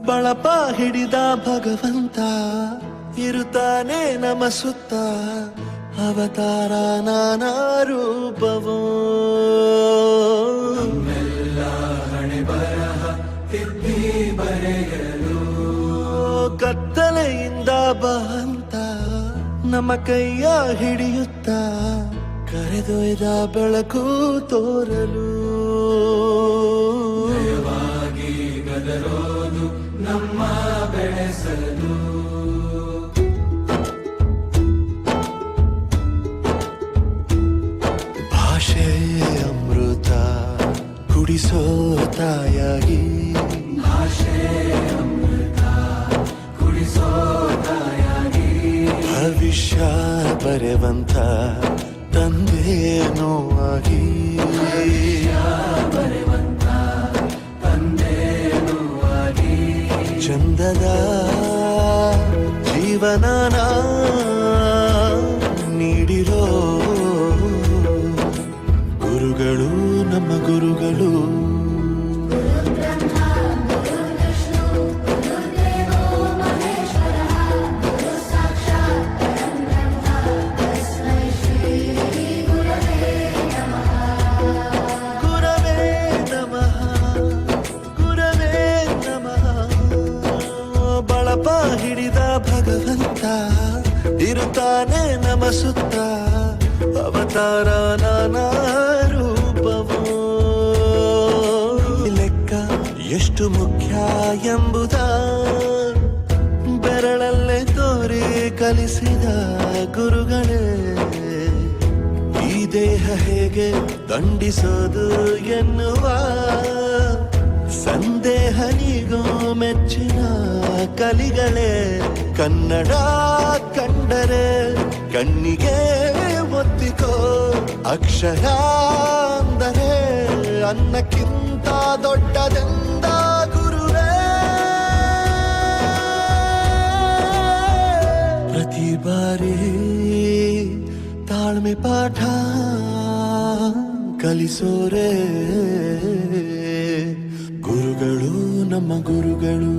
ಬಳಪ ಹಿಡಿದ ಭಗವಂತ ಇರುತ್ತಾನೆ ನಮ ಸುತ್ತ ಅವತಾರ ನಾನಾ ರೂಪವೋ ಹಣೆ ಬರಹ ತಿದ್ದಿ ಬರೆಯಲು ಕತ್ತಲೆಯಿಂದ ಬಂತ ನಮ್ಮ ಕೈಯ ಹಿಡಿಯುತ್ತ ಕರೆದೊಯ್ದ ಬೆಳಕು ತೋರಲು ದಯವಾಗಿ ಗದರೋದು ನಮ್ಮ ಬೆಳೆಸಲು ಭಾಷೆ ಅಮೃತ ಕುಡಿಸೋ ತಾಯಾಗಿ ಭಾಷೆ ಅಮೃತ ಕುಡಿಸೋ ತಾಯಾಗಿ ಭವಿಷ್ಯ ಬರೆವಂತ ತಂದೇನೋ ಆಗಿ ಬರೆವಂತ ತಂದೇನೂ ಆಗಿ ಚಂದದ ಜೀವನನ ನೀಡಿರೋ ಗುರುಗಳು ನಮ್ಮ ಗುರುಗಳು ಹಿಡಿದ ಭಗವಂತ ಇರುತ್ತಾನೆ ನಮ ಸುತ್ತ ಅವತಾರ ನಾನಾ ರೂಪವೋ ಲೆಕ್ಕ ಎಷ್ಟು ಮುಖ್ಯ ಎಂಬುದ ಬೆರಳಲ್ಲೇ ತೋರಿ ಕಲಿಸಿದ ಗುರುಗಳೇ ಈ ದೇಹ ಹೇಗೆ ದಂಡಿಸೋದು ಎನ್ನುವ ಸಂದೇಹ ನೀಗೋ ಮೆಚ್ಚಿನ ಕಲಿಗಳೇ ಕನ್ನಡ ಕಂಡರೆ ಕಣ್ಣಿಗೆ ಒತ್ತಿಕೋ ಅಕ್ಷರ ಅಂದರೆ ಅನ್ನಕ್ಕಿಂತ ದೊಡ್ಡದೆಂದ ಗುರುವೇ ಪ್ರತಿ ಬಾರಿ ತಾಳ್ಮೆ ಪಾಠ ಕಲಿಸೋರೆ ಗುರುಗಳು ನಮ್ಮ ಗುರುಗಳು